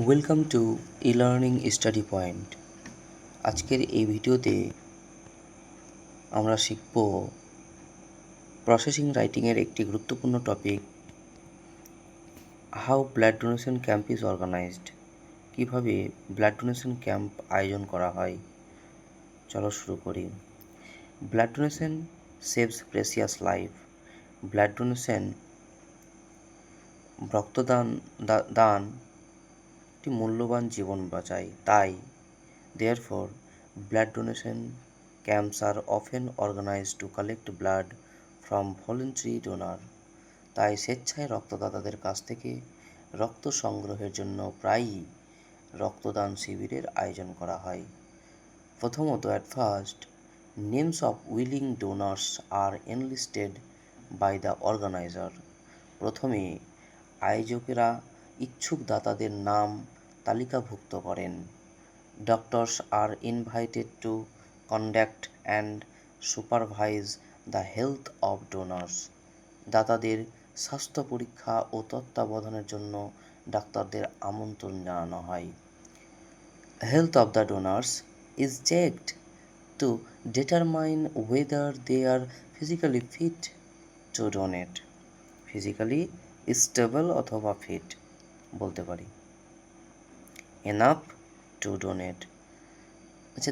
Welcome to e-learning study point. আজকের এই ভিডিওতে আমরা শিখব প্রসেসিং রাইটিংয়ের একটি গুরুত্বপূর্ণ topic, how blood donation camp is organized. কীভাবে ব্লাড ডোনেশন ক্যাম্প আয়োজন করা হয়। চলো শুরু করি। Blood donation saves precious life. Blood donation রক্তদান দান একটি মূল্যবান জীবন বাঁচায়। তাই therefore blood donation camps are often organized to collect blood from voluntary donor। তাই স্বেচ্ছায় রক্তদাতাদের কাছ থেকে রক্ত সংগ্রহের জন্য প্রায়ই রক্তদান শিবিরের আয়োজন করা হয়। প্রথমত, at first names of willing donors are enlisted by the organizer। প্রথমে আয়োজকেরা ইচ্ছুক দাতাদের নাম তালিকাভুক্ত করেন। Doctors are invited to conduct and supervise the health of donors। দাতাদের স্বাস্থ্য পরীক্ষা ও তত্ত্বাবধানের জন্য ডাক্তারদের আমন্ত্রণ জানানো হয়। Health of the donors is checked to determine whether they are physically fit to donate। Physically stable অথবা ফিট বলতে পারি। এনাফ টু ডোনেট, আচ্ছা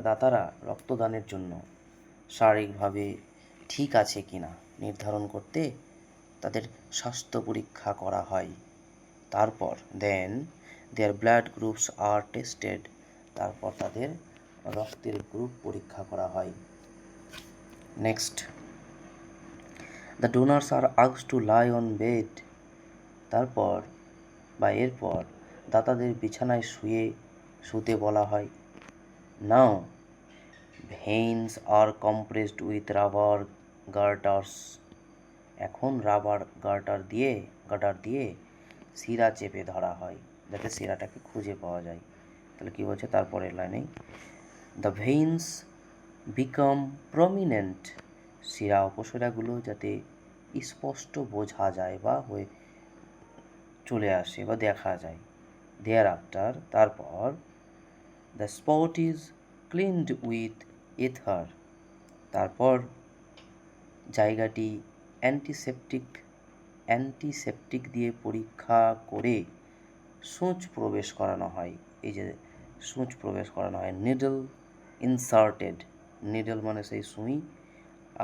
দাতারা রক্তদানের জন্য শারীরিকভাবে ঠিক আছে কিনা নির্ধারণ করতে তাদের স্বাস্থ্য পরীক্ষা করা হয়। তারপর then their blood groups are tested. তারপর তাদের রক্তের গ্রুপ পরীক্ষা করা হয়। Next, the donors are asked to lie on bed. এরপর দাতাদের বিছানায় শুতে বলা হয়। Now veins are compressed with rubber garters. এখন রাবার গার্টার দিয়ে শিরা চেপে ধরা হয় যাতে শিরাটাকে খুঁজে পাওয়া যায়। তাহলে কী বলছে তারপরের লাইনে, দ্য ভেইনস বিকাম প্রমিনেন্ট। শিরা উপশিরাগুলো যাতে স্পষ্ট বোঝা যায় বা চলে আসে বা দেখা যায়। দেয়ার আফটার, তারপর the spot is cleaned with ether. তারপর জায়গাটি অ্যান্টিসেপটিক দিয়ে পরীক্ষা করে সূঁচ প্রবেশ করানো হয়। এই যে সূঁচ প্রবেশ করানো হয়। Needle inserted. নিডল মানে সেই সুই,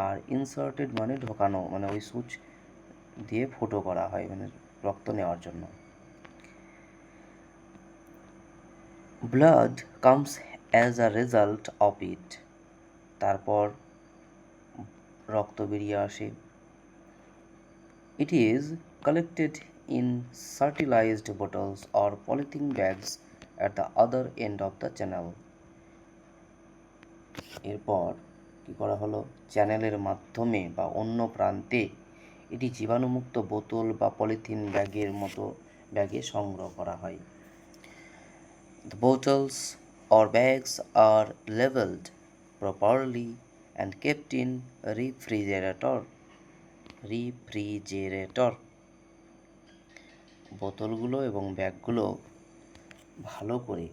আর ইনসার্টেড মানে ঢোকানো, মানে ওই সূঁচ দিয়ে ফুটো করা হয় মানে রক্ত নেওয়ার জন্য। Blood comes as a result of it. তারপর রক্ত বেরিয়ে আসে। It is collected in sterilized bottles or polythene bags at the other end of the channel. এরপর কী করা হলো, চ্যানেলের মাধ্যমে বা অন্য প্রান্তে এটি জীবাণুমুক্ত বোতল বা পলিথিন ব্যাগে সংগ্রহ করা হয়। The bottles or bags are labeled properly and kept in refrigerator। বোতলগুলো এবং ব্যাগগুলো ভালো করে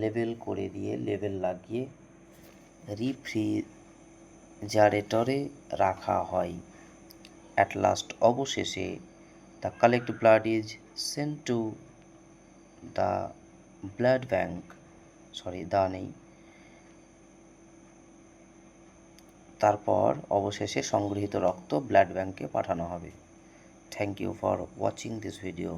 লেবেল লাগিয়ে রেফ্রিজারেটরে রাখা হয়। অ্যাট লাস্ট, অবশেষে the collect blood is sent to the blood bank. তারপর অবশেষে সংগৃহীত রক্ত ব্লাড ব্যাঙ্কে পাঠানো হবে। Thank you for watching this video.